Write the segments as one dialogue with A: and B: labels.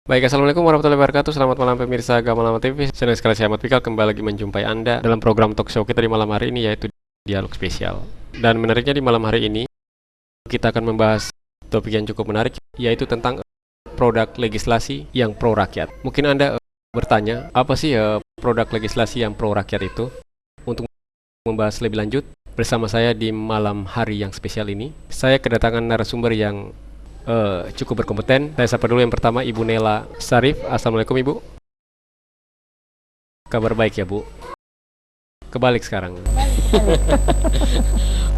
A: Baik, Assalamualaikum warahmatullahi wabarakatuh. Selamat malam pemirsa Gamalama TV. Senang sekali saya Ahmad Pikal kembali lagi menjumpai Anda dalam program talk show kita di malam hari ini, yaitu Dialog Spesial. Dan menariknya di malam hari ini kita akan membahas topik yang cukup menarik, yaitu tentang produk legislasi yang pro rakyat. Mungkin Anda bertanya, apa sih produk legislasi yang pro rakyat itu? Untuk membahas lebih lanjut bersama saya di malam hari yang spesial ini, saya kedatangan narasumber yang cukup berkompeten. Saya sapa dulu yang pertama, Ibu Nela Sarif. Assalamualaikum Ibu. Kabar baik ya Bu? Kebalik sekarang.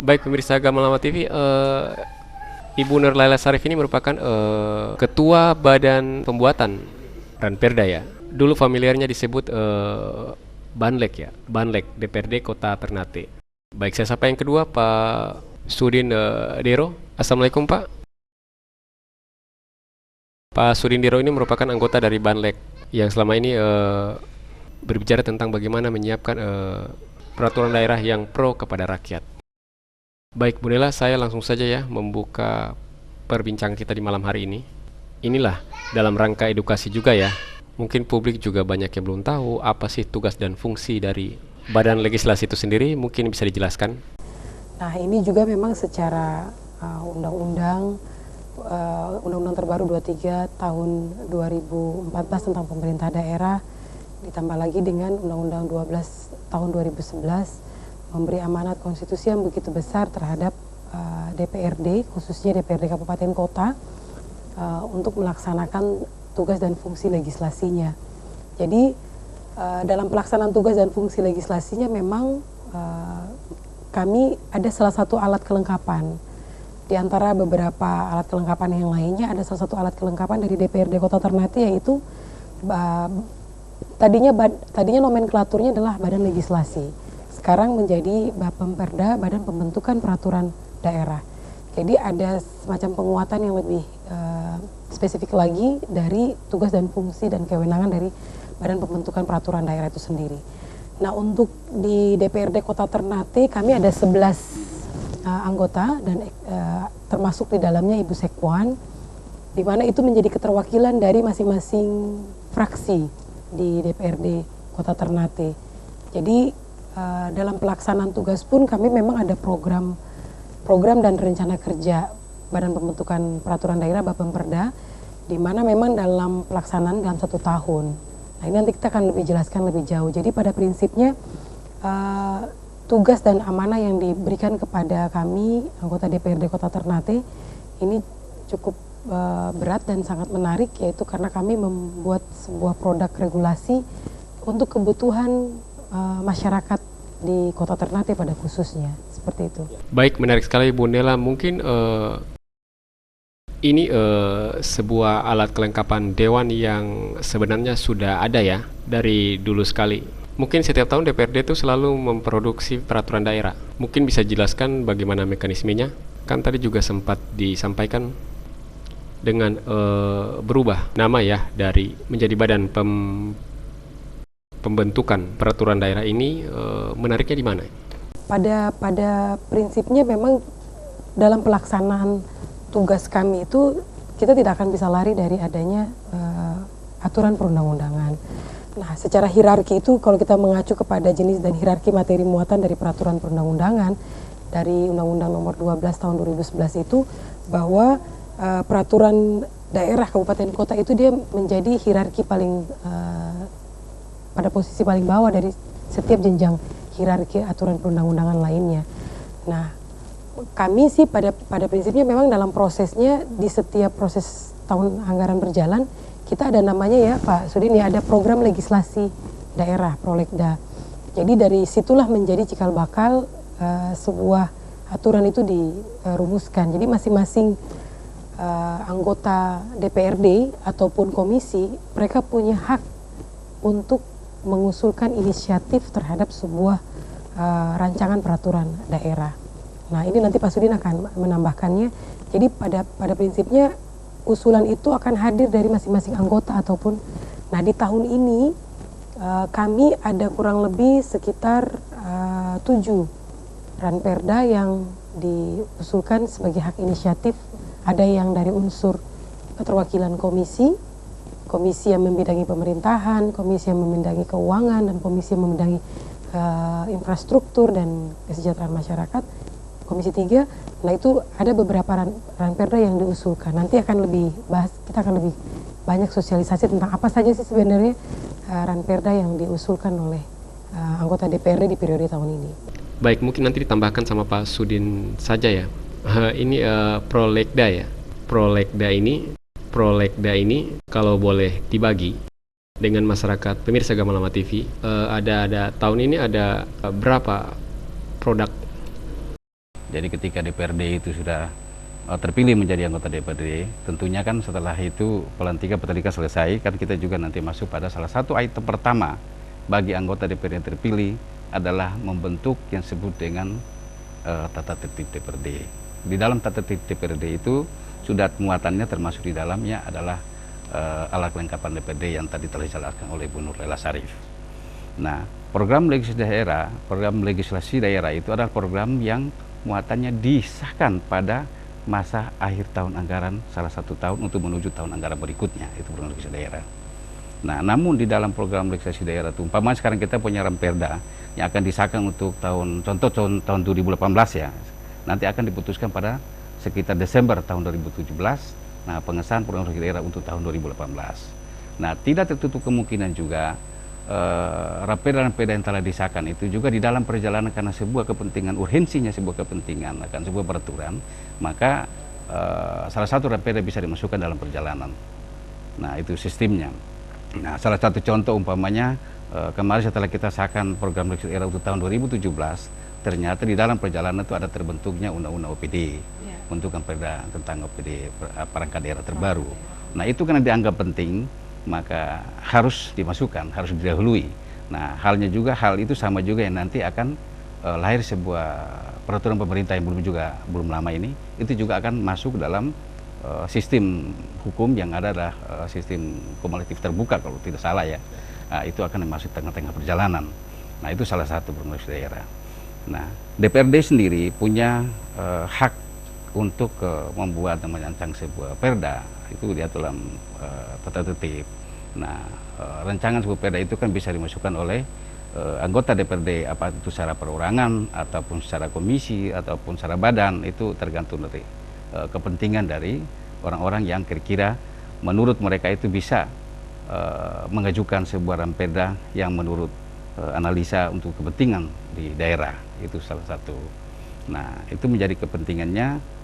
A: Baik pemirsa Gamalama TV, Ibu Nur Laila Sarif ini merupakan Ketua Badan Pembuatan Ranperda ya. Dulu familiarnya disebut Banlek ya, Banlek DPRD Kota Ternate. Baik, saya sapa yang kedua Pak Sudin Dero. Assalamualaikum Pak. Pak Sudindiro ini merupakan anggota dari Banlek yang selama ini berbicara tentang bagaimana menyiapkan peraturan daerah yang pro kepada rakyat. Baik Bu Nela, saya langsung saja ya membuka perbincangan kita di malam hari ini. Inilah dalam rangka edukasi juga ya. Mungkin publik juga banyak yang belum tahu apa sih tugas dan fungsi dari Badan Legislasi itu sendiri. Mungkin bisa dijelaskan.
B: Nah, ini juga memang secara undang-undang terbaru 23 tahun 2014 tentang pemerintah daerah, ditambah lagi dengan Undang-Undang 12 tahun 2011 memberi amanat konstitusi yang begitu besar terhadap DPRD, khususnya DPRD Kabupaten Kota, untuk melaksanakan tugas dan fungsi legislasinya. Jadi dalam pelaksanaan tugas dan fungsi legislasinya memang kami ada salah satu alat kelengkapan. Di antara beberapa alat kelengkapan yang lainnya, ada salah satu alat kelengkapan dari DPRD Kota Ternate, yaitu tadinya nomenklaturnya adalah Badan Legislasi. Sekarang menjadi Bapemperda, Badan Pembentukan Peraturan Daerah. Jadi ada semacam penguatan yang lebih spesifik lagi dari tugas dan fungsi dan kewenangan dari Badan Pembentukan Peraturan Daerah itu sendiri. Nah, untuk di DPRD Kota Ternate kami ada 11 anggota dan termasuk di dalamnya Ibu Sekwan, di mana itu menjadi keterwakilan dari masing-masing fraksi di DPRD Kota Ternate. Jadi dalam pelaksanaan tugas pun kami memang ada program dan rencana kerja Badan Pembentukan Peraturan Daerah Bapemperda, di mana memang dalam pelaksanaan dalam 1 tahun. Nah, ini nanti kita akan lebih jelaskan lebih jauh. Jadi pada prinsipnya tugas dan amanah yang diberikan kepada kami anggota DPRD Kota Ternate ini cukup berat dan sangat menarik, yaitu karena kami membuat sebuah produk regulasi untuk kebutuhan masyarakat di Kota Ternate pada khususnya, seperti itu.
A: Baik, menarik sekali Bu Nela. Mungkin ini sebuah alat kelengkapan dewan yang sebenarnya sudah ada ya dari dulu sekali. Mungkin setiap tahun DPRD itu selalu memproduksi peraturan daerah. Mungkin bisa jelaskan bagaimana mekanismenya? Kan tadi juga sempat disampaikan dengan berubah nama ya dari menjadi Badan Pembentukan Peraturan Daerah ini, menariknya di mana?
B: Pada prinsipnya memang dalam pelaksanaan tugas kami itu kita tidak akan bisa lari dari adanya aturan perundang-undangan. Nah, secara hierarki itu kalau kita mengacu kepada jenis dan hierarki materi muatan dari peraturan perundang-undangan dari Undang-Undang Nomor 12 Tahun 2011 itu, bahwa peraturan daerah kabupaten kota itu dia menjadi hierarki paling pada posisi paling bawah dari setiap jenjang hierarki aturan perundang-undangan lainnya. Nah, kami sih pada prinsipnya memang dalam prosesnya, di setiap proses tahun anggaran berjalan, kita ada namanya ya Pak Sudin ya, ada program legislasi daerah Prolegda. Jadi dari situlah menjadi cikal bakal sebuah aturan itu dirumuskan. Jadi masing-masing anggota DPRD ataupun komisi, mereka punya hak untuk mengusulkan inisiatif terhadap sebuah rancangan peraturan daerah. Nah, ini nanti Pak Sudin akan menambahkannya. Jadi pada prinsipnya usulan itu akan hadir dari masing-masing anggota ataupun, nah di tahun ini kami ada kurang lebih sekitar 7 ranperda yang diusulkan sebagai hak inisiatif. Ada yang dari unsur keterwakilan komisi, komisi yang membidangi pemerintahan, komisi yang membidangi keuangan, dan komisi yang membidangi infrastruktur dan kesejahteraan masyarakat. Komisi 3, nah itu ada beberapa ranperda yang diusulkan. Nanti akan lebih bahas, kita akan lebih banyak sosialisasi tentang apa saja sih sebenarnya ranperda yang diusulkan oleh anggota DPRD di periode tahun ini.
A: Baik, mungkin nanti ditambahkan sama Pak Sudin saja ya. Ini prolegda ya. Prolegda ini kalau boleh dibagi dengan masyarakat pemirsa Gamalama TV, ada tahun ini ada berapa produk?
C: Jadi ketika DPRD itu sudah terpilih menjadi anggota DPRD, tentunya kan setelah itu pelantikan selesai, kan kita juga nanti masuk pada salah satu item pertama bagi anggota DPRD yang terpilih adalah membentuk yang disebut dengan tata tertib DPRD. Di dalam tata tertib DPRD itu sudah muatannya termasuk di dalamnya adalah alat kelengkapan DPRD yang tadi telah dijelaskan oleh Bu Nur Laila Sarif. Nah, program legislasi daerah itu adalah program yang muatannya disahkan pada masa akhir tahun anggaran salah satu tahun untuk menuju tahun anggaran berikutnya, itu program legislasi daerah. Nah, namun di dalam program legislasi daerah itu, umpamanya sekarang kita punya ranperda yang akan disahkan untuk tahun 2018 ya, nanti akan diputuskan pada sekitar Desember tahun 2017. Nah, pengesahan program legislasi daerah untuk tahun 2018. Nah, tidak tertutup kemungkinan juga ranperda yang telah disahkan itu juga di dalam perjalanan karena sebuah kepentingan, urgensinya sebuah kepentingan akan sebuah peraturan, maka salah satu ranperda bisa dimasukkan dalam perjalanan. Nah, itu sistemnya. Nah, salah satu contoh umpamanya kemarin setelah kita sahkan program legislasi daerah untuk tahun 2017, ternyata di dalam perjalanan itu ada terbentuknya undang-undang OPD, untuk ranperda tentang OPD perangkat daerah terbaru. Nah, itu karena dianggap penting, maka harus dimasukkan, harus didahului. Nah, hal itu sama juga yang nanti akan lahir sebuah peraturan pemerintah yang belum lama ini, itu juga akan masuk dalam sistem hukum yang ada adalah sistem kumulatif terbuka kalau tidak salah ya. Nah, itu akan masuk tengah-tengah perjalanan. Nah, itu salah satu program daerah. Nah, DPRD sendiri punya hak untuk membuat dan merancang sebuah perda, itu diatur dalam tata tertib. Nah, rancangan sebuah perda itu kan bisa dimasukkan oleh anggota DPRD, apa itu secara perorangan ataupun secara komisi ataupun secara badan, itu tergantung dari kepentingan dari orang-orang yang kira-kira menurut mereka itu bisa mengajukan sebuah ranperda yang menurut analisa untuk kepentingan di daerah, itu salah satu. Nah, itu menjadi kepentingannya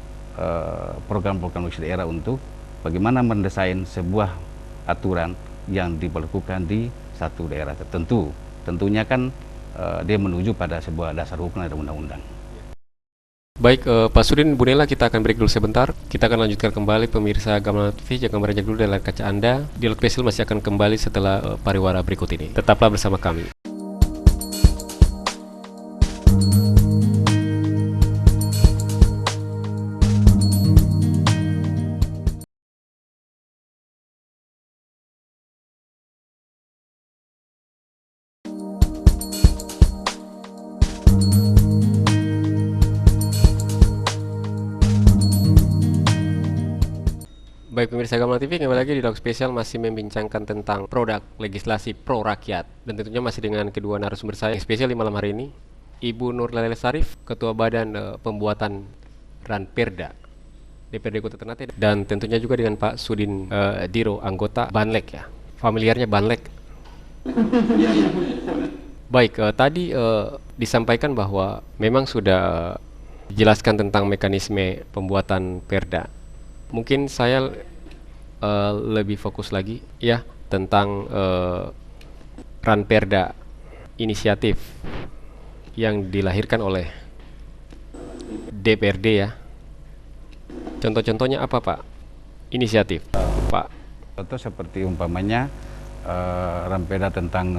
C: program-program legislasi daerah untuk bagaimana mendesain sebuah aturan yang diberlakukan di satu daerah tertentu. Tentunya kan dia menuju pada sebuah dasar hukum dan undang-undang.
A: Baik, Pak Sudin, Bu Nela, kita akan break dulu sebentar. Kita akan lanjutkan kembali pemirsa Gamalama TV. Jangan beranjak dulu dari layar kaca Anda. Dialog Spesial masih akan kembali setelah pariwara berikut ini. Tetaplah bersama kami. Baik, pemirsa Gamalama TV, kembali lagi di Dialog Spesial masih membincangkan tentang produk legislasi pro rakyat, dan tentunya masih dengan kedua narasumber saya yang spesial di malam hari ini, Ibu Nur Laila Sarif, Ketua Badan Pembuatan Ranperda DPRD Kota Ternate, dan tentunya juga dengan Pak Sudin Diro, anggota Banlek ya, familiarnya Banlek. Baik, tadi disampaikan bahwa memang sudah dijelaskan tentang mekanisme pembuatan perda. Mungkin saya lebih fokus lagi ya tentang ranperda inisiatif yang dilahirkan oleh DPRD ya. Contoh-contohnya apa, Pak? Inisiatif, Pak.
C: Contoh seperti umpamanya ranperda tentang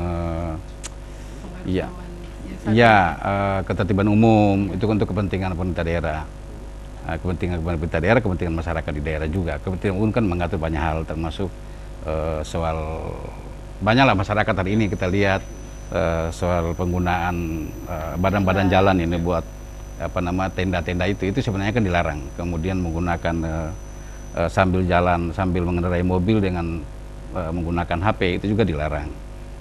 C: ketertiban umum, itu untuk kepentingan pemerintah daerah. Kepentingan pemerintah daerah, kepentingan masyarakat di daerah juga. Kepentingan umum kan mengatur banyak hal, termasuk soal banyaklah masyarakat hari ini kita lihat soal penggunaan badan-badan jalan ini buat tenda-tenda itu sebenarnya kan dilarang. Kemudian menggunakan sambil jalan, sambil mengendarai mobil dengan menggunakan HP itu juga dilarang.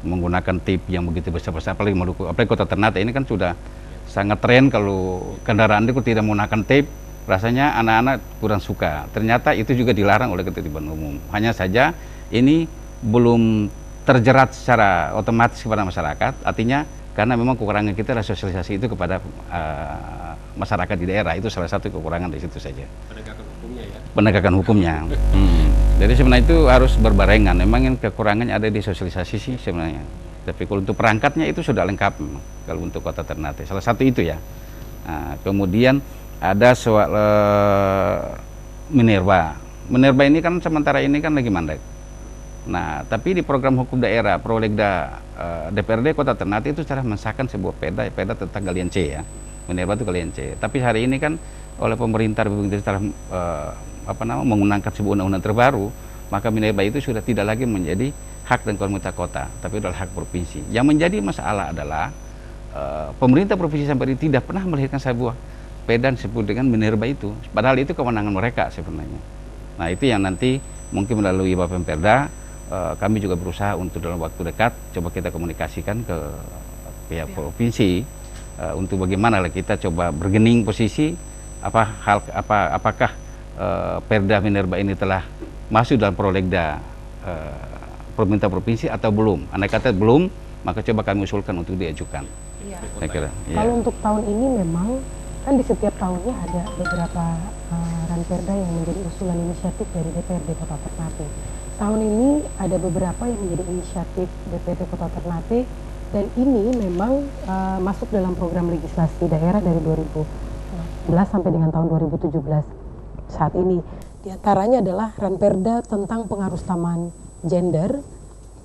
C: Menggunakan tip yang begitu besar-besar, apalagi kota Ternate ini kan sudah sangat tren kalau kendaraan itu tidak menggunakan tape, rasanya anak-anak kurang suka. Ternyata itu juga dilarang oleh Ketertiban Umum. Hanya saja ini belum terjerat secara otomatis kepada masyarakat, artinya karena memang kekurangan kita adalah sosialisasi itu kepada masyarakat di daerah, itu salah satu kekurangan di situ saja.
A: Penegakan hukumnya ya.
C: Penegakan hukumnya. Jadi sebenarnya itu harus berbarengan. Memang yang kekurangannya ada di sosialisasi sih sebenarnya. Tapi kalau untuk perangkatnya itu sudah lengkap memang, kalau untuk kota Ternate. Salah satu itu ya. Nah, kemudian ada soal Minerba. Minerba ini kan sementara ini kan lagi mandek. Nah, tapi di program hukum daerah Prolegda DPRD Kota Ternate itu telah mensahkan sebuah perda tentang galian C ya. Minerba itu galian C. Tapi hari ini kan oleh pemerintah Republik Indonesia telah mengundangkan sebuah undang-undang terbaru, maka Minerba itu sudah tidak lagi menjadi hak dan pemerintah kota, tapi adalah hak provinsi. Yang menjadi masalah adalah pemerintah provinsi sampai ini tidak pernah melahirkan sebuah perda disebut dengan Minerba itu, padahal itu kewenangan mereka sebenarnya. Nah, itu yang nanti mungkin melalui Bapemperda kami juga berusaha untuk dalam waktu dekat coba kita komunikasikan ke pihak provinsi untuk bagaimana kita coba bergening posisi apakah perda Minerba ini telah masuk dalam prolegda pemerintah provinsi atau belum. Andai kata belum, maka coba kami usulkan untuk diajukan.
B: Iya.
C: Saya kira.
B: Kalau untuk tahun ini memang kan di setiap tahunnya ada beberapa ranperda yang menjadi usulan inisiatif dari DPRD Kota Ternate. Tahun ini ada beberapa yang menjadi inisiatif DPRD Kota Ternate, dan ini memang masuk dalam program legislasi daerah dari 2011 sampai dengan tahun 2017 saat ini. Di antaranya adalah ranperda tentang pengarustaman gender,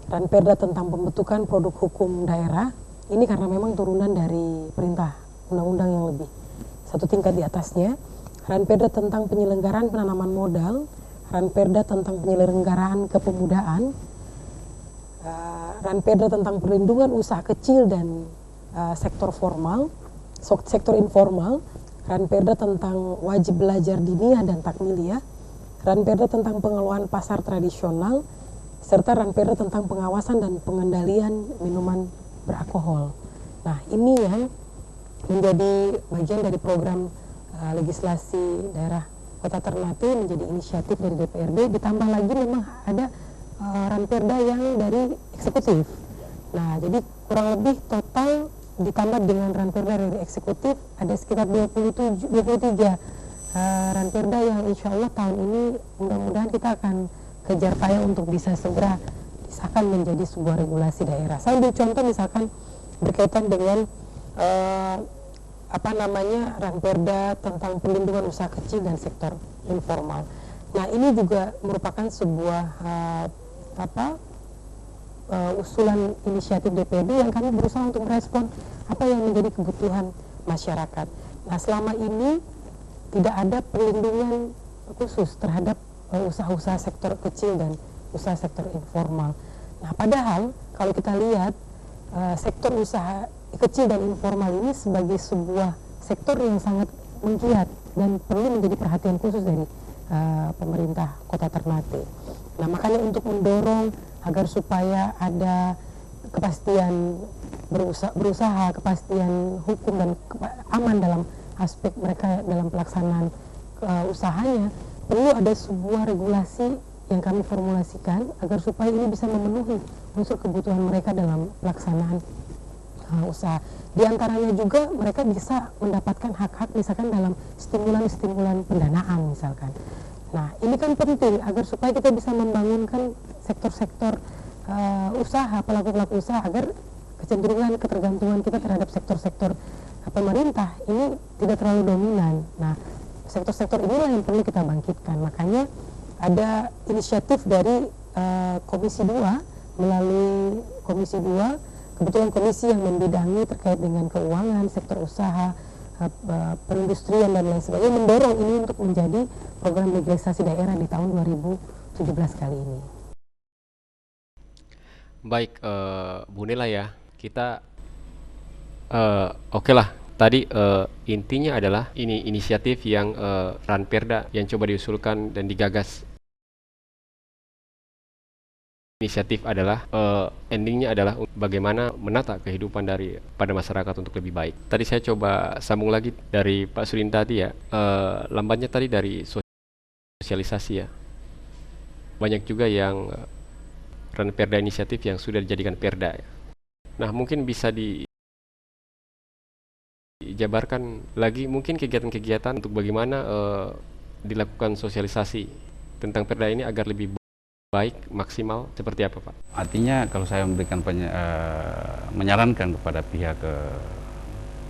B: ranperda tentang pembentukan produk hukum daerah. Ini karena memang turunan dari perintah undang-undang yang lebih satu tingkat di atasnya. Ranperda tentang penyelenggaraan penanaman modal, ranperda tentang penyelenggaraan kepemudaan, ranperda tentang perlindungan usaha kecil dan sektor informal, ranperda tentang wajib belajar diniyah dan takmiliyah, ranperda tentang pengelolaan pasar tradisional, serta ranperda tentang pengawasan dan pengendalian minuman beralkohol. Nah, ini yang menjadi bagian dari program legislasi daerah Kota Ternate, menjadi inisiatif dari DPRD. Ditambah lagi memang ada ranperda yang dari eksekutif. Nah, jadi kurang lebih total ditambah dengan ranperda dari eksekutif ada sekitar 23 ranperda yang insya Allah tahun ini mudah-mudahan kita akan kejar payah untuk bisa segera disahkan menjadi sebuah regulasi daerah. Saya ambil contoh misalkan berkaitan dengan ranperda tentang perlindungan usaha kecil dan sektor informal. Nah, ini juga merupakan sebuah usulan inisiatif DPRD yang kami berusaha untuk merespon apa yang menjadi kebutuhan masyarakat. Nah, selama ini tidak ada perlindungan khusus terhadap usaha-usaha sektor kecil dan usaha sektor informal. Nah, padahal kalau kita lihat sektor usaha kecil dan informal ini sebagai sebuah sektor yang sangat menggiat dan perlu menjadi perhatian khusus dari pemerintah Kota Ternate. Nah, makanya untuk mendorong agar supaya ada kepastian berusaha, kepastian hukum dan aman dalam aspek mereka dalam pelaksanaan usahanya, perlu ada sebuah regulasi yang kami formulasikan agar supaya ini bisa memenuhi unsur kebutuhan mereka dalam pelaksanaan usaha. Di antaranya juga mereka bisa mendapatkan hak-hak misalkan dalam stimulan-stimulan pendanaan misalkan. Nah, ini kan penting agar supaya kita bisa membangunkan sektor-sektor usaha, pelaku-pelaku usaha, agar kecenderungan ketergantungan kita terhadap sektor-sektor pemerintah ini tidak terlalu dominan. Nah, sektor-sektor inilah yang perlu kita bangkitkan. Makanya ada inisiatif dari Komisi 2 melalui Komisi 2, kebetulan komisi yang membidangi terkait dengan keuangan, sektor usaha, perindustrian dan lain sebagainya, mendorong ini untuk menjadi program legislasi daerah di tahun 2017 kali ini.
A: Baik, Bu Nela ya, kita oke lah. Tadi intinya adalah ini inisiatif yang ranperda yang coba diusulkan dan digagas inisiatif adalah endingnya adalah bagaimana menata kehidupan pada masyarakat untuk lebih baik. Tadi saya coba sambung lagi dari Pak Sudin tadi ya, lambatnya tadi dari sosialisasi ya. Banyak juga yang Ranperda inisiatif yang sudah dijadikan perda ya. Nah, mungkin bisa dijabarkan lagi mungkin kegiatan-kegiatan untuk bagaimana dilakukan sosialisasi tentang perda ini agar lebih baik, maksimal, seperti apa Pak?
C: Artinya kalau saya memberikan menyarankan kepada pihak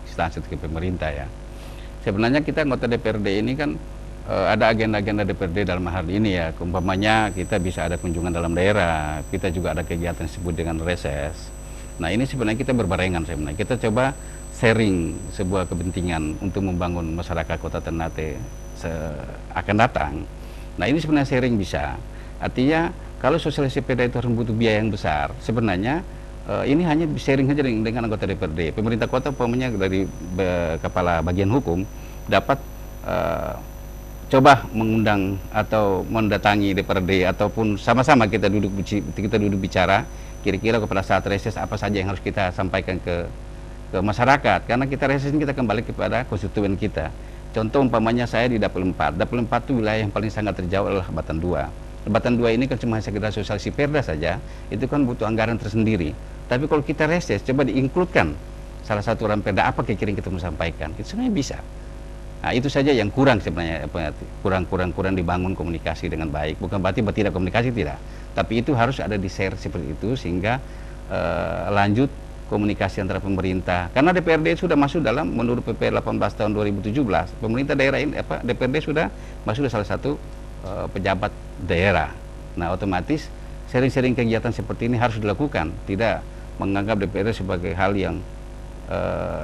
C: instansi ke pemerintah ya, sebenarnya kita anggota DPRD ini kan ada agenda-agenda DPRD dalam hal ini ya, umpamanya kita bisa ada kunjungan dalam daerah, kita juga ada kegiatan disebut dengan reses. Nah ini sebenarnya kita berbarengan sebenarnya, kita coba sharing sebuah kepentingan untuk membangun masyarakat Kota Ternate akan datang. Nah ini sebenarnya sharing bisa. Artinya kalau sosialisasi perda itu harus butuh biaya yang besar, sebenarnya ini hanya sharing saja dengan anggota DPRD. Pemerintah kota umpamanya dari kepala bagian hukum dapat coba mengundang atau mendatangi DPRD ataupun sama-sama kita duduk bicara kira-kira kepada saat reses apa saja yang harus kita sampaikan ke masyarakat, karena kita reses ini kita kembali kepada konstituen kita. Contoh umpamanya saya di Dapil 4. Dapil 4 itu wilayah yang paling sangat terjauh adalah Batan 2. Batan 2 ini kan cuma sekedar sosialisasi perda saja, itu kan butuh anggaran tersendiri. Tapi kalau kita reses, coba diinkludkan salah satu Ranperda apa kira-kira yang kita mau sampaikan, itu sebenarnya bisa. Nah itu saja yang kurang sebenarnya, kurang dibangun komunikasi dengan baik. Bukan berarti tidak komunikasi, tidak. Tapi itu harus ada di share seperti itu sehingga lanjut komunikasi antara pemerintah. Karena DPRD sudah masuk dalam menurut PP 18 tahun 2017, pemerintah daerah ini DPRD sudah masuk salah satu pejabat daerah. Nah otomatis sharing-sharing kegiatan seperti ini harus dilakukan, tidak menganggap DPRD sebagai hal yang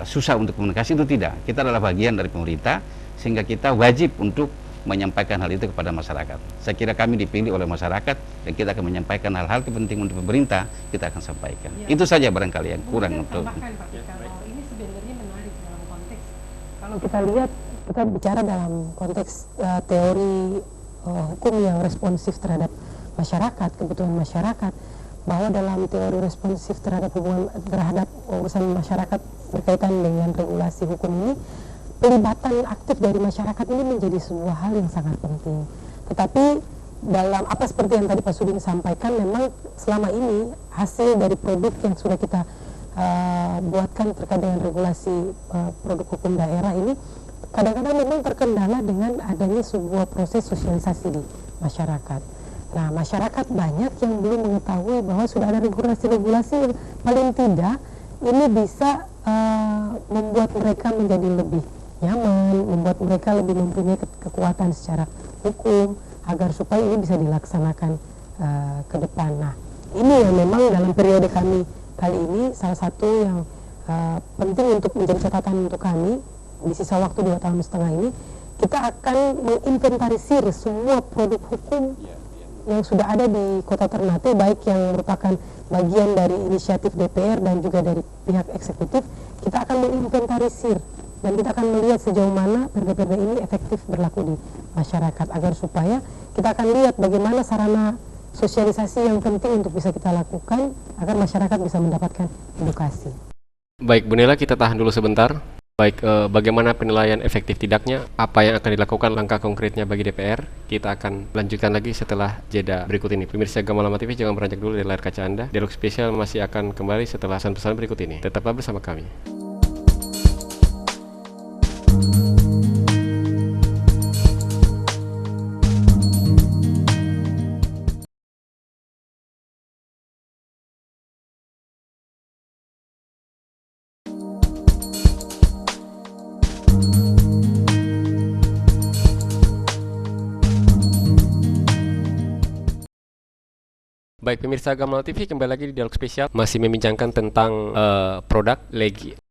C: susah untuk komunikasi, itu tidak. Kita adalah bagian dari pemerintah sehingga kita wajib untuk menyampaikan hal itu kepada masyarakat. Saya kira kami dipilih oleh masyarakat dan kita akan menyampaikan hal-hal penting untuk pemerintah, kita akan sampaikan. Ya. Itu saja barangkali yang kurang untuk
B: tambahkan, Pak, kalau ini sebenarnya menarik dalam konteks kalau kita lihat, kita bicara dalam konteks teori hukum yang responsif terhadap masyarakat, kebutuhan masyarakat, bahwa dalam teori responsif terhadap urusan masyarakat berkaitan dengan regulasi hukum ini, pelibatan aktif dari masyarakat ini menjadi sebuah hal yang sangat penting. Tetapi dalam apa seperti yang tadi Pak Sudin sampaikan, memang selama ini hasil dari produk yang sudah kita buatkan terkait dengan regulasi produk hukum daerah ini kadang-kadang memang terkendala dengan adanya sebuah proses sosialisasi di masyarakat. Nah, masyarakat banyak yang belum mengetahui bahwa sudah ada regulasi-regulasi yang paling tidak ini bisa membuat mereka menjadi lebih nyaman, membuat mereka lebih mempunyai kekuatan secara hukum agar supaya ini bisa dilaksanakan ke depan. Nah, ini yang memang dalam periode kami kali ini salah satu yang penting untuk menjadi catatan untuk kami. Di sisa waktu 2,5 tahun ini kita akan menginventarisir semua produk hukum yang sudah ada di Kota Ternate, baik yang merupakan bagian dari inisiatif DPR dan juga dari pihak eksekutif. Kita akan menginventarisir dan kita akan melihat sejauh mana perda-perda ini efektif berlaku di masyarakat, agar supaya kita akan lihat bagaimana sarana sosialisasi yang penting untuk bisa kita lakukan agar masyarakat bisa mendapatkan edukasi.
A: Baik, Bu Nela, kita tahan dulu sebentar. Baik, bagaimana penilaian efektif tidaknya, apa yang akan dilakukan langkah konkretnya bagi DPR, kita akan lanjutkan lagi setelah jeda berikut ini. Pemirsa Gamalama TV, jangan beranjak dulu dari layar kaca Anda. Dialog spesial masih akan kembali setelah pesan-pesan berikut ini. Tetaplah bersama kami. Baik, pemirsa Gamal TV, kembali lagi di dialog spesial, masih membincangkan tentang produk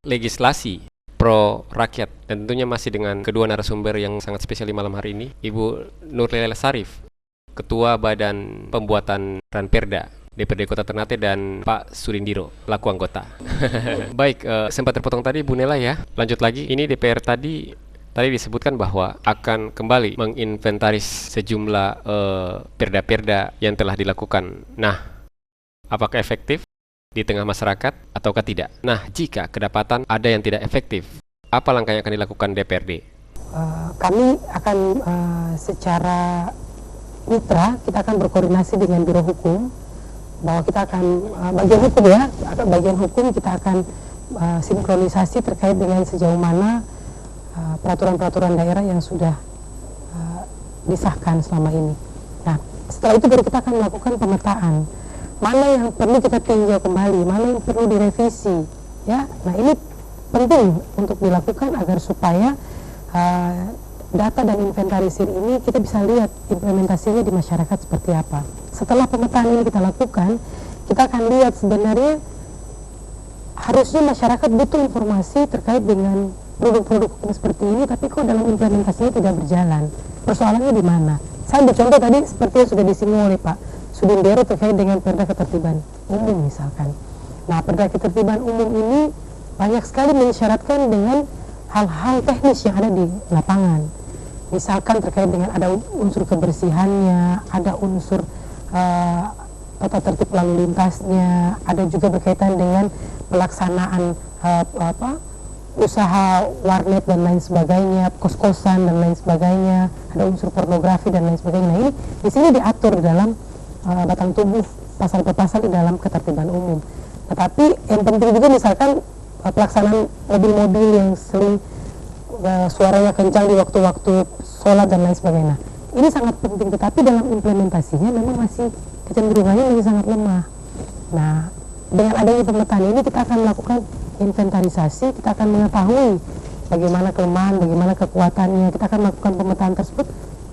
A: legislasi pro rakyat, dan tentunya masih dengan kedua narasumber yang sangat spesial di malam hari ini, Ibu Nurlela Sarif, Ketua Badan Pembuatan Ranperda DPRD Kota Ternate, dan Pak Surindiro, laku anggota. Baik, sempat terpotong tadi Bu Nela ya, lanjut lagi. Ini DPR tadi disebutkan bahwa akan kembali menginventaris sejumlah perda-perda yang telah dilakukan. Nah, Apakah efektif di tengah masyarakat ataukah tidak? Nah, jika kedapatan ada yang tidak efektif, apa langkah yang akan dilakukan DPRD?
B: Kami akan secara mitra, kita akan berkoordinasi dengan Biro Hukum, bahwa kita akan bagian hukum kita akan sinkronisasi terkait dengan sejauh mana peraturan-peraturan daerah yang sudah disahkan selama ini. Nah, setelah itu baru kita akan melakukan pemetaan. Mana yang perlu kita tinjau kembali, mana yang perlu direvisi, ya. Nah, ini penting untuk dilakukan agar supaya data dan inventarisir ini kita bisa lihat implementasinya di masyarakat seperti apa. Setelah pemetaan ini kita lakukan, kita akan lihat sebenarnya harusnya masyarakat butuh informasi terkait dengan produk-produk hukum seperti ini, tapi kok dalam implementasinya tidak berjalan. Persoalannya di mana? Saya ambil contoh tadi seperti yang sudah disinggung oleh Pak Sudindero terkait dengan Perda Ketertiban Umum misalkan. Nah, Perda Ketertiban Umum ini banyak sekali mensyaratkan dengan hal-hal teknis yang ada di lapangan. Misalkan terkait dengan ada unsur kebersihannya, ada unsur tata tertib lalu lintasnya, ada juga berkaitan dengan pelaksanaan usaha warnet dan lain sebagainya, kos-kosan dan lain sebagainya, ada unsur pornografi dan lain sebagainya. Nah, ini di sini diatur di dalam batang tubuh pasal per pasal di dalam ketertiban umum. Tetapi yang penting juga misalkan pelaksanaan mobil-mobil yang sering suaranya kencang di waktu-waktu sholat dan lain sebagainya. Ini sangat penting, tetapi dalam implementasinya memang masih kecenderungannya masih sangat lemah. Nah, dengan adanya pemetaan ini kita akan melakukan inventarisasi, kita akan mengetahui bagaimana kelemahan, bagaimana kekuatannya, kita akan melakukan pemetaan tersebut.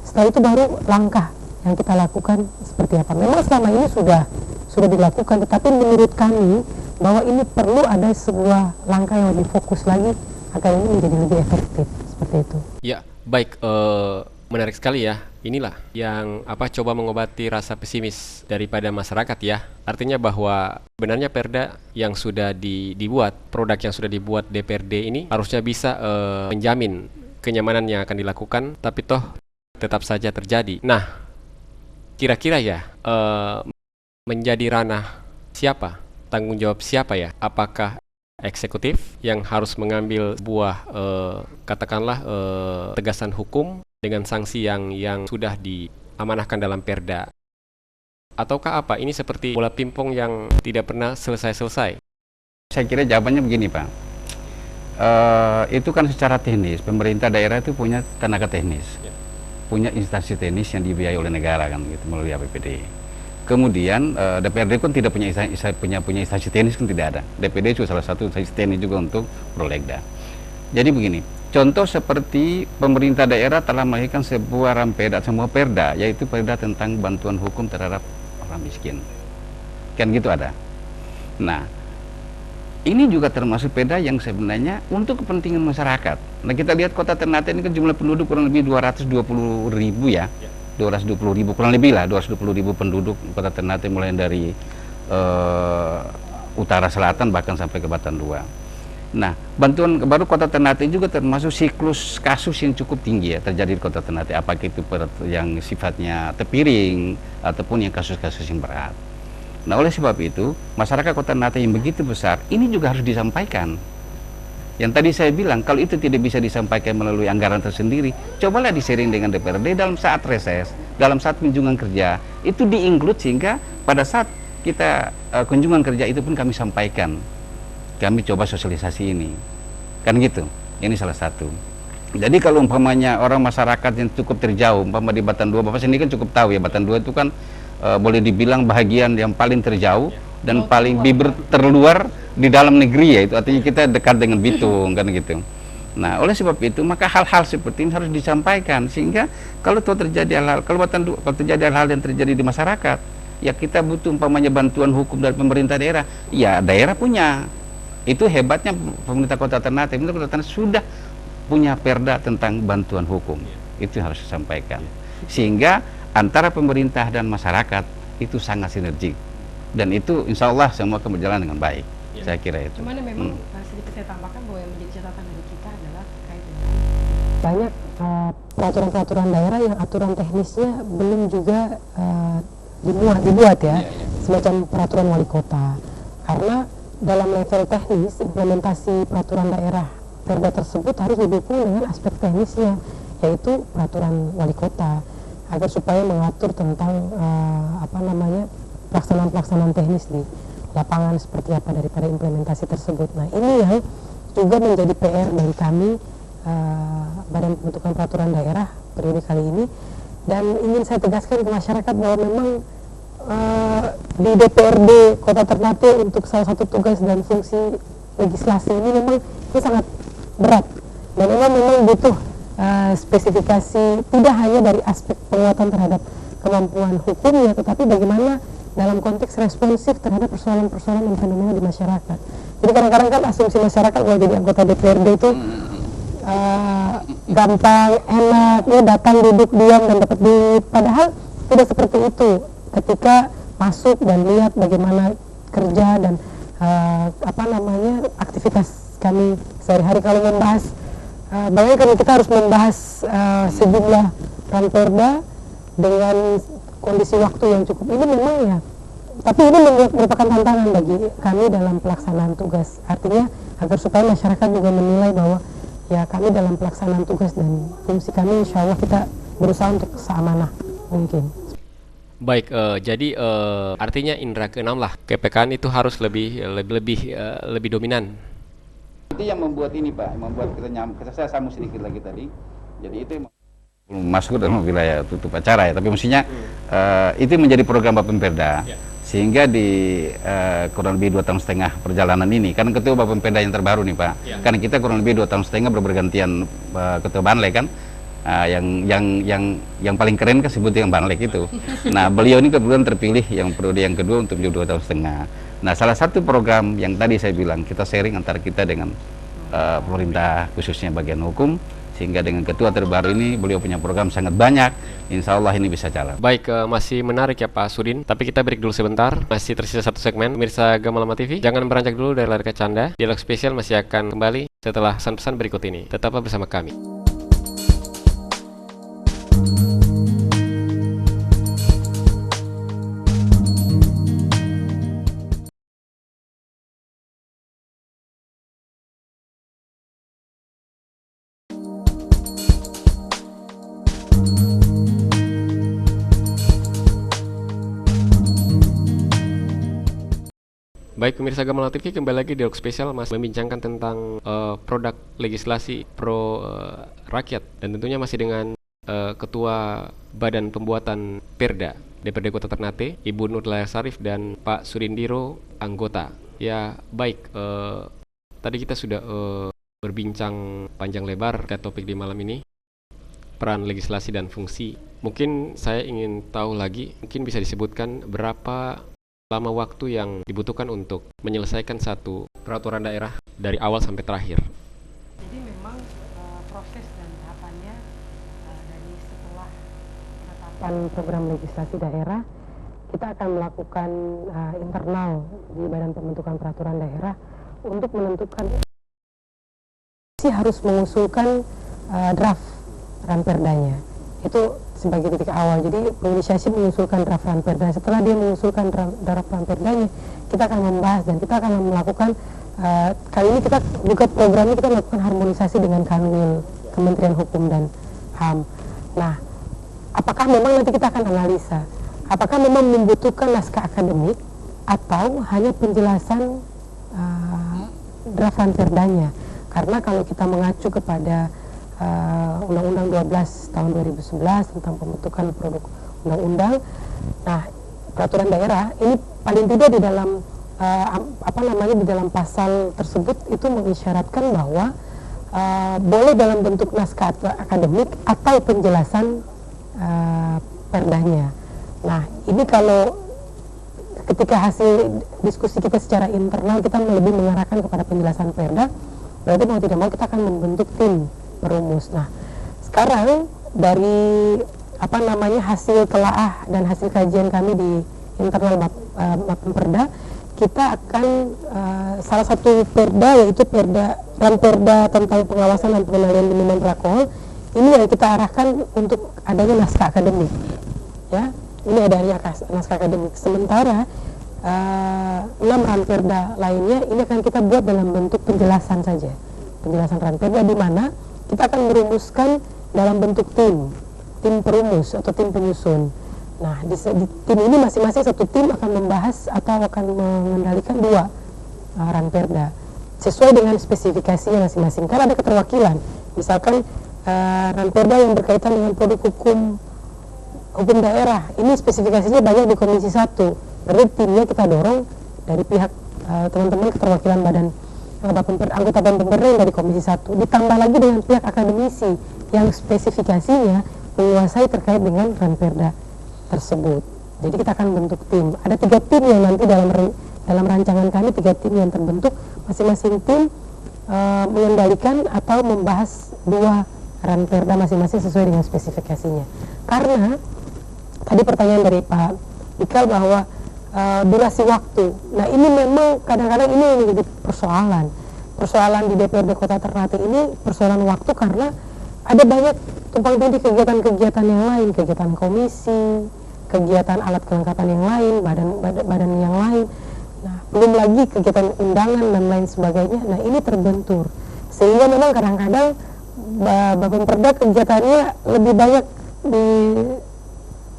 B: Setelah itu baru langkah yang kita lakukan seperti apa. Memang selama ini sudah dilakukan, tetapi menurut kami bahwa ini perlu ada sebuah langkah yang lebih fokus lagi agar ini menjadi lebih efektif seperti itu.
A: Ya, baik, menarik sekali ya. Inilah yang coba mengobati rasa pesimis daripada masyarakat ya. Artinya bahwa benarnya perda yang sudah dibuat, produk yang sudah dibuat DPRD ini harusnya bisa menjamin kenyamanan yang akan dilakukan, tapi toh tetap saja terjadi. Nah, kira-kira ya menjadi ranah siapa? Tanggung jawab siapa ya? Apakah eksekutif yang harus mengambil buah katakanlah tegasan hukum dengan sanksi yang sudah diamanahkan dalam perda, ataukah apa? Ini seperti bola pingpong yang tidak pernah selesai-selesai.
C: Saya kira jawabannya begini, Pak. Itu kan secara teknis pemerintah daerah itu punya tenaga teknis, punya instansi teknis yang dibiayai oleh negara kan gitu melalui APBD. Kemudian DPRD kan tidak punya instansi teknis, kan tidak ada. DPD juga salah satu instansi teknis juga untuk prolegda. Jadi begini, contoh seperti pemerintah daerah telah melahirkan sebuah perda, yaitu perda tentang bantuan hukum terhadap orang miskin. Kan gitu ada. Nah, ini juga termasuk perda yang sebenarnya untuk kepentingan masyarakat. Nah, kita lihat Kota Ternate ini kan jumlah penduduk kurang lebih 220.000 ya. 220.000 kurang lebih lah, 220.000 penduduk Kota Ternate, mulai dari utara selatan bahkan sampai ke Batan 2. Nah, bantuan baru Kota Ternate juga termasuk siklus kasus yang cukup tinggi ya terjadi di Kota Ternate, apakah itu yang sifatnya terpiring ataupun yang kasus-kasus yang berat. Nah, oleh sebab itu masyarakat Kota Ternate yang begitu besar ini juga harus disampaikan. Yang tadi saya bilang, kalau itu tidak bisa disampaikan melalui anggaran tersendiri, cobalah di-sharing dengan DPRD dalam saat reses, dalam saat kunjungan kerja, itu di-include sehingga pada saat kita kunjungan kerja itu pun kami sampaikan. Kami coba sosialisasi ini. Kan gitu. Ini salah satu. Jadi kalau umpamanya orang masyarakat yang cukup terjauh, umpama di Batan 2, Bapak sendiri kan cukup tahu ya, Batan 2 itu kan boleh dibilang bahagian yang paling terjauh dan paling bibir terluar di dalam negeri ya, itu artinya kita dekat dengan Bitung kan gitu. Nah, oleh sebab itu maka hal-hal seperti ini harus disampaikan sehingga kalau terjadi hal-hal, kalau terjadi hal-hal yang terjadi di masyarakat, ya kita butuh umpamanya bantuan hukum dari pemerintah daerah, ya daerah punya. Itu hebatnya pemerintah Kota Ternate. Pemerintah Kota Ternate sudah punya perda tentang bantuan hukum. Itu harus disampaikan. Sehingga antara pemerintah dan masyarakat itu sangat sinergi. Dan itu insya Allah semua akan berjalan dengan baik. Saya kira itu.
B: Cuman memang sedikit saya tambahkan bahwa yang menjadi catatan dari kita adalah terkait dengan banyak peraturan-peraturan daerah yang aturan teknisnya belum juga dibuat ya. semacam peraturan wali kota, karena dalam level teknis implementasi peraturan daerah Perda tersebut harus didukung dengan aspek teknisnya, yaitu peraturan wali kota, agar supaya mengatur tentang pelaksanaan teknis di lapangan seperti apa daripada implementasi tersebut. Nah, ini yang juga menjadi PR dari kami, Badan Pembentukan Peraturan Daerah periode kali ini, dan ingin saya tegaskan ke masyarakat bahwa memang di DPRD Kota Ternate untuk salah satu tugas dan fungsi legislasi ini memang itu sangat berat, dan memang butuh spesifikasi tidak hanya dari aspek penguatan terhadap kemampuan hukumnya, tetapi bagaimana dalam konteks responsif terhadap persoalan-persoalan dan fenomena di masyarakat. Jadi kadang-kadang kan asumsi masyarakat kalau jadi anggota DPRD itu gampang, enak, ya datang, duduk, diam dan dapat duit. Padahal tidak seperti itu. Ketika masuk dan lihat bagaimana kerja dan aktivitas kami sehari-hari, kalau membahas, bayangkan kita harus membahas sejumlah ranperda dengan kondisi waktu yang cukup, ini memang ya, tapi ini merupakan tantangan bagi kami dalam pelaksanaan tugas. Artinya agar supaya masyarakat juga menilai bahwa ya kami dalam pelaksanaan tugas dan fungsi kami, insya Allah kita berusaha untuk seamanah mungkin.
A: Baik, jadi artinya indera keenam lah, KPKN itu harus lebih dominan.
C: Itu yang membuat ini Pak, membuat kita saya sambung sedikit lagi tadi. Jadi itu yang belum masuk dalam wilayah tutup acara ya, tapi mestinya itu menjadi program Bapemperda. Sehingga di kurang lebih 2,5 tahun perjalanan ini, kan ketua Bapemperda yang terbaru nih Pak, kan kita kurang lebih 2,5 tahun bergantian ketua Banlek kan, yang paling keren kan sebut yang Banlek itu. Nah, beliau ini kebetulan terpilih yang periode yang kedua untuk 2,5 tahun. Nah, salah satu program yang tadi saya bilang kita sharing antara kita dengan pemerintah khususnya bagian hukum, sehingga dengan ketua terbaru ini beliau punya program sangat banyak. Insya Allah ini bisa jalan.
A: Baik, masih menarik ya Pak Sudin, tapi kita break dulu sebentar. Masih tersisa satu segmen. Pemirsa Gamalama TV, jangan beranjak dulu dari layar kaca Anda. Dialog spesial masih akan kembali setelah pesan-pesan berikut ini. Tetaplah bersama kami. Baik, pemirsa Gamalama TV, kembali lagi dialog spesial masih membincangkan tentang produk legislasi pro rakyat, dan tentunya masih dengan Ketua Badan Pembuatan Perda DPRD Kota Ternate, Ibu Nurlaya Sarif, dan Pak Surindiro, anggota. Ya, baik, tadi kita sudah berbincang panjang lebar ke topik di malam ini, peran legislasi dan fungsi. Mungkin saya ingin tahu lagi, mungkin bisa disebutkan berapa lama waktu yang dibutuhkan untuk menyelesaikan satu peraturan daerah dari awal sampai terakhir.
B: Jadi memang proses dan tahapannya dari setelah penetapan program legislasi daerah, kita akan melakukan internal di Badan Pembentukan Peraturan Daerah untuk menentukan harus mengusulkan draft ranperdanya. Itu sebagai titik awal. Jadi penginisiasi mengusulkan draft ranperda. Setelah dia mengusulkan draft ranperdanya, kita akan membahas dan kita akan melakukan kali ini kita juga programnya kita melakukan harmonisasi dengan Kanwil Kementerian Hukum dan HAM. Nah, apakah memang nanti kita akan analisa apakah memang membutuhkan naskah akademik atau hanya penjelasan draft ranperdanya? Karena kalau kita mengacu kepada Undang-Undang 12 tahun 2011 tentang pembentukan produk undang-undang. Nah, peraturan daerah ini paling tidak di dalam di dalam pasal tersebut itu mengisyaratkan bahwa boleh dalam bentuk naskah akademik atau penjelasan perdanya. Nah, ini kalau ketika hasil diskusi kita secara internal kita lebih mengarahkan kepada penjelasan perda, berarti mau tidak mau kita akan membentuk tim perumus. Nah, sekarang dari hasil telaah dan hasil kajian kami di internal Bapemperda, kita akan salah satu perda yaitu ranperda tentang pengawasan dan pengendalian minuman beralkohol, ini yang kita arahkan untuk adanya naskah akademik. Ya, ini adanya naskah akademik. Sementara 6 ranperda lainnya ini akan kita buat dalam bentuk penjelasan saja, penjelasan ranperda, di mana kita akan merumuskan dalam bentuk tim perumus atau tim penyusun. Nah, di tim ini masing-masing satu tim akan membahas atau akan mengendalikan 2 ranperda sesuai dengan spesifikasinya masing-masing. Karena ada keterwakilan, misalkan ranperda yang berkaitan dengan produk hukum daerah, ini spesifikasinya banyak di Komisi 1. Berarti timnya kita dorong dari pihak teman-teman keterwakilan anggota Bapemperda yang dari Komisi 1, ditambah lagi dengan pihak akademisi yang spesifikasinya menguasai terkait dengan ranperda tersebut. Jadi kita akan bentuk tim. Ada 3 tim yang nanti dalam rancangan kami, 3 tim yang terbentuk, masing-masing tim mengendalikan atau membahas 2 ranperda masing-masing sesuai dengan spesifikasinya. Karena tadi pertanyaan dari Pak Bikal bahwa durasi waktu. Nah, ini memang kadang-kadang ini yang menjadi persoalan di DPRD Kota Ternate ini, persoalan waktu, karena ada banyak tumpang tindih kegiatan-kegiatan yang lain, kegiatan komisi, kegiatan alat kelengkapan yang lain, badan yang lain. Nah, belum lagi kegiatan undangan dan lain sebagainya. Nah, ini terbentur sehingga memang kadang-kadang Bapemperda kegiatannya lebih banyak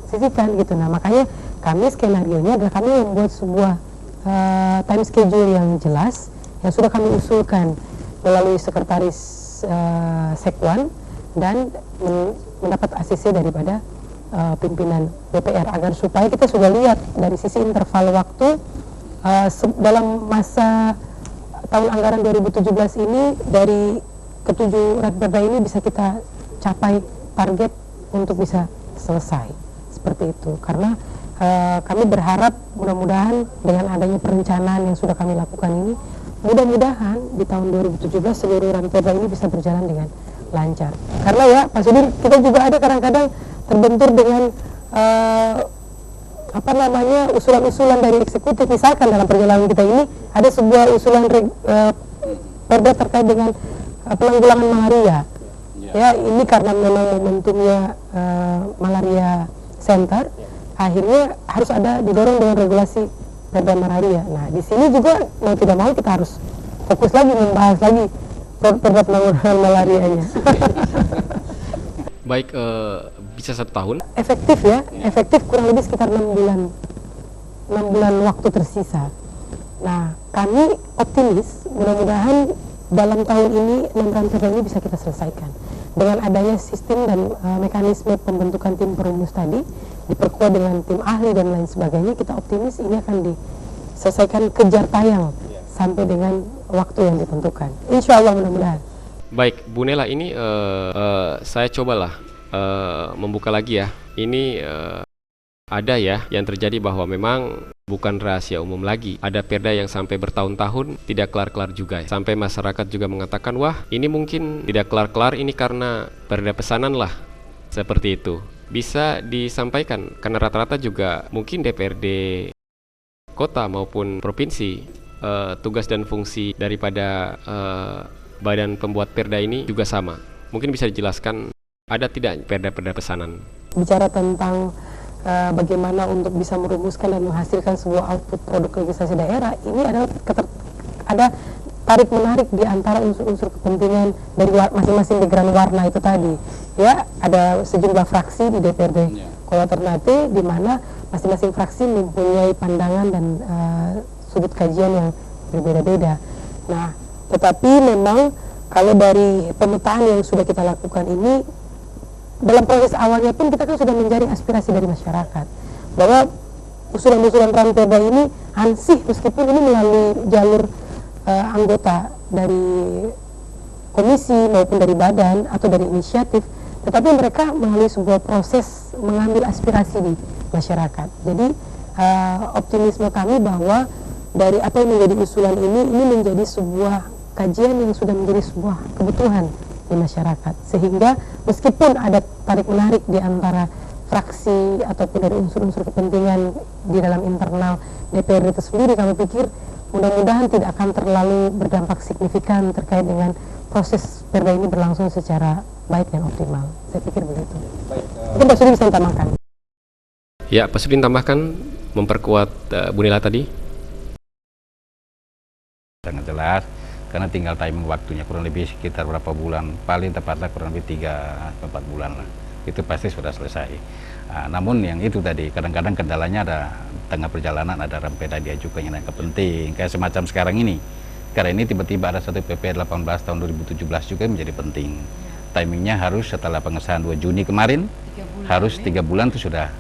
B: disisihkan gitu. Nah, makanya kami skenarionya adalah kami membuat sebuah time schedule yang jelas yang sudah kami usulkan melalui sekretaris Sekwan dan mendapat ACC daripada pimpinan DPR, agar supaya kita sudah lihat dari sisi interval waktu dalam masa tahun anggaran 2017 ini, dari ke-7 ranperda ini bisa kita capai target untuk bisa selesai seperti itu. Karena kami berharap mudah-mudahan dengan adanya perencanaan yang sudah kami lakukan ini, mudah-mudahan di tahun 2017 seluruh ranperda ini bisa berjalan dengan lancar. Karena ya Pak Sudin, kita juga ada kadang-kadang terbentur dengan usulan-usulan dari eksekutif. Misalkan dalam perjalanan kita ini ada sebuah usulan perda terkait dengan penanggulangan malaria. Ya, ini karena memang momentumnya malaria center, akhirnya harus ada didorong dengan regulasi perda malaria. Nah, di sini juga mau tidak mau kita harus fokus lagi membahas lagi perda penanggulangan malarianya.
A: Baik, bisa 1 tahun?
B: Efektif ya, efektif kurang lebih sekitar 6 bulan waktu tersisa. Nah, kami optimis mudah-mudahan dalam tahun ini 6 ranperda ini bisa kita selesaikan. Dengan adanya sistem dan mekanisme pembentukan tim perumus tadi, diperkuat dengan tim ahli dan lain sebagainya, kita optimis ini akan diselesaikan kejar tayang sampai dengan waktu yang ditentukan. Insya Allah mudah-mudahan.
A: Baik, Bu Nela, ini saya cobalah membuka lagi ya. Ini ada ya yang terjadi bahwa memang bukan rahasia umum lagi. Ada perda yang sampai bertahun-tahun tidak kelar-kelar juga. Sampai masyarakat juga mengatakan, wah ini mungkin tidak kelar-kelar, ini karena perda pesanan lah. Seperti itu. Bisa disampaikan, karena rata-rata juga mungkin DPRD kota maupun provinsi, tugas dan fungsi daripada badan pembuat perda ini juga sama. Mungkin bisa dijelaskan, ada tidak perda-perda pesanan?
B: Bicara tentang bagaimana untuk bisa merumuskan dan menghasilkan sebuah output produk legislasi daerah, ini adalah ada tarik menarik di antara unsur-unsur kepentingan dari masing-masing background warna itu tadi. Ya, ada sejumlah fraksi di DPRD Kota Ternate di mana masing-masing fraksi mempunyai pandangan dan sudut kajian yang berbeda-beda. Nah, tetapi memang kalau dari pemetaan yang sudah kita lakukan ini, dalam proses awalnya pun kita kan sudah menjaring aspirasi dari masyarakat bahwa usulan-usulan ranperda ini ansih, meskipun ini melalui jalur anggota dari komisi maupun dari badan atau dari inisiatif, tetapi mereka melalui sebuah proses mengambil aspirasi di masyarakat. Jadi optimisme kami bahwa dari apa yang menjadi usulan ini menjadi sebuah kajian yang sudah menjadi sebuah kebutuhan di masyarakat, sehingga meskipun ada tarik menarik di antara fraksi ataupun dari unsur-unsur kepentingan di dalam internal DPRD itu sendiri, kami pikir mudah-mudahan tidak akan terlalu berdampak signifikan terkait dengan proses perda ini berlangsung secara baik dan optimal. Saya pikir begitu. Mungkin Pak Sudin bisa tambahkan.
A: Ya, Pak Sudin tambahkan memperkuat Bu Nela tadi?
C: Sangat jelas, karena tinggal timing waktunya kurang lebih sekitar berapa bulan, paling tepatnya kurang lebih 3-4 bulan lah, itu pasti sudah selesai. Namun yang itu tadi, kadang-kadang kendalanya ada tengah perjalanan, ada rampeda diajukan yang dianggap penting, kayak semacam sekarang ini. Karena ini tiba-tiba ada satu PP 18 tahun 2017 juga menjadi penting. Timingnya harus setelah pengesahan 2 Juni kemarin, harus 3 bulan itu sudah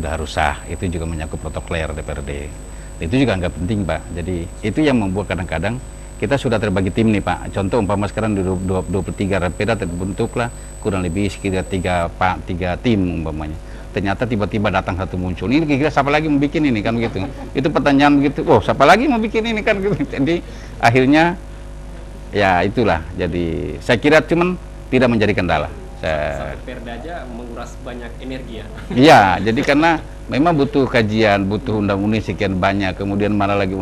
C: harus sah. Itu juga menyangkut protokoler DPRD. Itu juga nggak penting, Pak. Jadi itu yang membuat kadang-kadang kita sudah terbagi tim nih, Pak. Contoh umpama sekarang di 23 rampeda terbentuklah kurang lebih sekitar 3 tim umpamanya. Ternyata tiba-tiba datang satu muncul. Ini kira-kira siapa lagi mau bikin ini kan begitu. Itu pertanyaan begitu. Oh, siapa lagi mau bikin ini kan gitu. Jadi akhirnya ya itulah. Jadi saya kira cuman tidak menjadi kendala.
A: Perda aja menguras banyak energi ya.
C: Iya, jadi karena memang butuh kajian, butuh undang-undang sekian banyak, kemudian mana lagi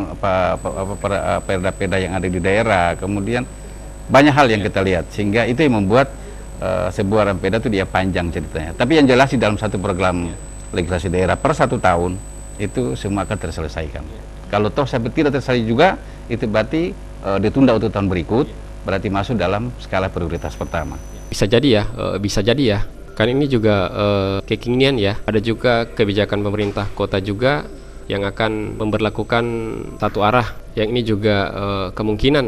C: perda-perda yang ada di daerah, kemudian banyak hal yang kita lihat, sehingga itu yang membuat sebuah rampeda itu dia panjang ceritanya. Tapi yang jelas di dalam satu program legislasi daerah per 1 tahun itu semua akan terselesaikan. Kalau toh sampai tidak terselesai juga, itu berarti ditunda untuk tahun berikut, berarti masuk dalam skala prioritas pertama.
A: Bisa jadi ya. Kan ini juga kekinian ya. Ada juga kebijakan pemerintah kota juga yang akan memberlakukan satu arah. Yang ini juga kemungkinan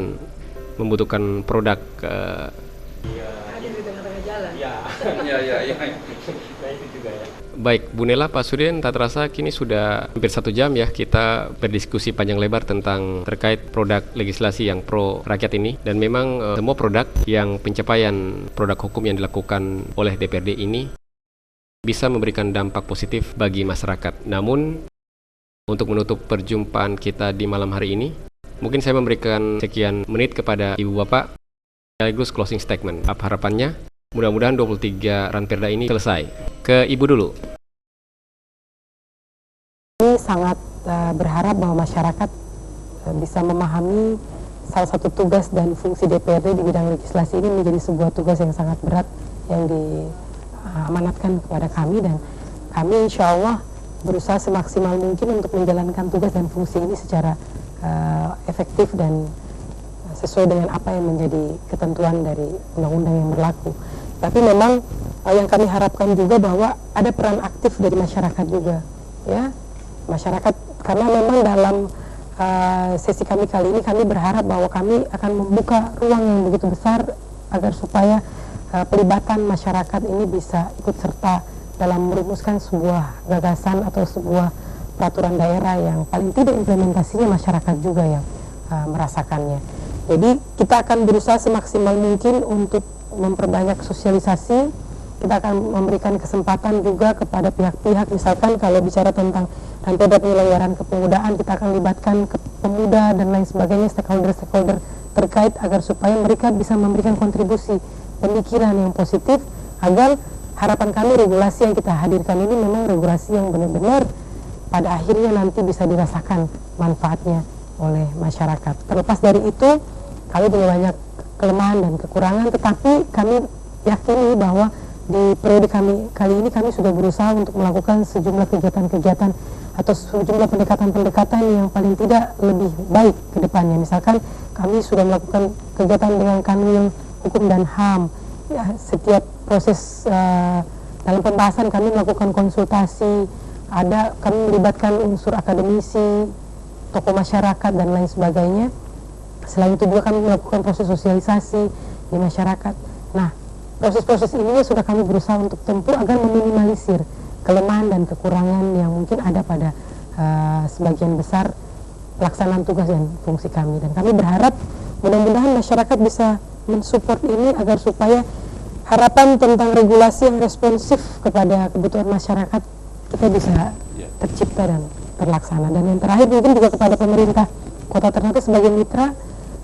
A: membutuhkan produk.
D: Hadir di tengah-tengah jalan.
A: Iya. Nah, itu juga ya. Baik, Bu Nela, Pak Sudin, tak terasa kini sudah hampir 1 jam ya kita berdiskusi panjang lebar tentang terkait produk legislasi yang pro rakyat ini. Dan memang semua produk yang pencapaian produk hukum yang dilakukan oleh DPRD ini bisa memberikan dampak positif bagi masyarakat. Namun, untuk menutup perjumpaan kita di malam hari ini, mungkin saya memberikan sekian menit kepada Ibu Bapak sekaligus closing statement. Apa harapannya? Mudah-mudahan 23 ranperda ini selesai. Ke Ibu dulu.
B: Kami sangat berharap bahwa masyarakat bisa memahami salah satu tugas dan fungsi DPRD di bidang legislasi ini menjadi sebuah tugas yang sangat berat yang diamanatkan kepada kami, dan kami insya Allah berusaha semaksimal mungkin untuk menjalankan tugas dan fungsi ini secara efektif dan sesuai dengan apa yang menjadi ketentuan dari undang-undang yang berlaku. Tapi memang yang kami harapkan juga bahwa ada peran aktif dari masyarakat juga, ya, masyarakat, karena memang dalam sesi kami kali ini kami berharap bahwa kami akan membuka ruang yang begitu besar agar supaya pelibatan masyarakat ini bisa ikut serta dalam merumuskan sebuah gagasan atau sebuah peraturan daerah yang paling tidak implementasinya masyarakat juga yang merasakannya. Jadi kita akan berusaha semaksimal mungkin untuk memperbanyak sosialisasi. Kita akan memberikan kesempatan juga kepada pihak-pihak, misalkan kalau bicara tentang rampeda penyelenggaraan kepemudaan, kita akan libatkan ke pemuda dan lain sebagainya, stakeholder-stakeholder terkait, agar supaya mereka bisa memberikan kontribusi pemikiran yang positif, agar harapan kami regulasi yang kita hadirkan ini memang regulasi yang benar-benar pada akhirnya nanti bisa dirasakan manfaatnya oleh masyarakat. Terlepas dari itu, kami punya banyak kelemahan dan kekurangan, tetapi kami yakini bahwa di periode kami kali ini kami sudah berusaha untuk melakukan sejumlah kegiatan-kegiatan atau sejumlah pendekatan-pendekatan yang paling tidak lebih baik ke depannya. Misalkan kami sudah melakukan kegiatan dengan Kanwil Hukum dan HAM. Ya, setiap proses dalam pembahasan kami melakukan konsultasi, kami melibatkan unsur akademisi, tokoh masyarakat dan lain sebagainya. Selain itu juga kami melakukan proses sosialisasi di masyarakat. Nah, proses-proses ini sudah kami berusaha untuk tempuh agar meminimalisir kelemahan dan kekurangan yang mungkin ada pada sebagian besar pelaksanaan tugas dan fungsi kami. Dan kami berharap mudah-mudahan masyarakat bisa mensupport ini agar supaya harapan tentang regulasi yang responsif kepada kebutuhan masyarakat kita bisa tercipta dan terlaksana. Dan yang terakhir mungkin juga kepada pemerintah Kota Ternate sebagai mitra,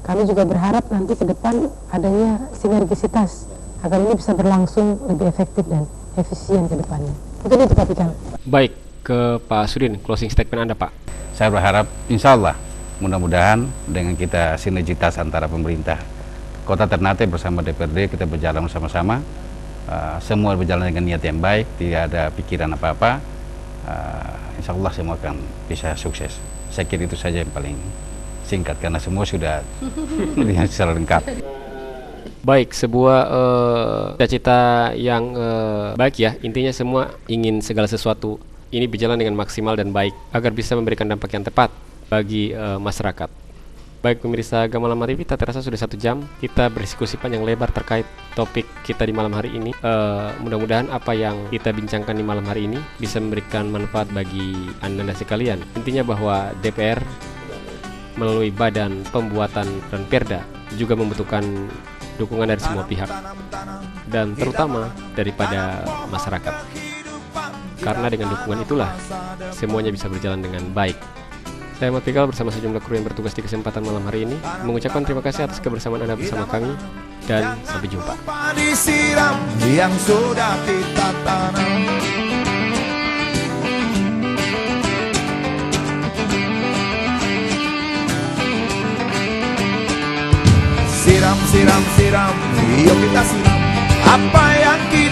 B: kami juga berharap nanti ke depan adanya sinergisitas agar ini bisa berlangsung lebih efektif dan efisien ke depannya. Mungkin itu Pak Pikal.
A: Baik, ke Pak Sudin, closing statement Anda Pak.
C: Saya berharap insya Allah mudah-mudahan dengan kita sinergitas antara pemerintah Kota Ternate bersama DPRD, kita berjalan bersama-sama, semua berjalan dengan niat yang baik, tidak ada pikiran apa-apa, insya Allah semua akan bisa sukses. Saya kira itu saja yang paling singkat karena semua sudah secara lengkap.
A: Baik, sebuah cita-cita yang baik ya. Intinya semua ingin segala sesuatu ini berjalan dengan maksimal dan baik agar bisa memberikan dampak yang tepat bagi masyarakat. Baik pemirsa Gamalam TV, tak terasa sudah 1 jam kita berdiskusi panjang lebar terkait topik kita di malam hari ini. Mudah-mudahan apa yang kita bincangkan di malam hari ini bisa memberikan manfaat bagi Anda sekalian. Intinya bahwa DPR melalui Badan Pembuatan dan Perda juga membutuhkan dukungan dari semua pihak dan terutama daripada masyarakat. Karena dengan dukungan itulah semuanya bisa berjalan dengan baik. Saya Ahmad Pikal bersama sejumlah kru yang bertugas di kesempatan malam hari ini mengucapkan terima kasih atas kebersamaan Anda bersama kami dan sampai jumpa.
E: Disiram yang sudah kita tanam. Siram, siram, siram, yuk kita siram apa yang kita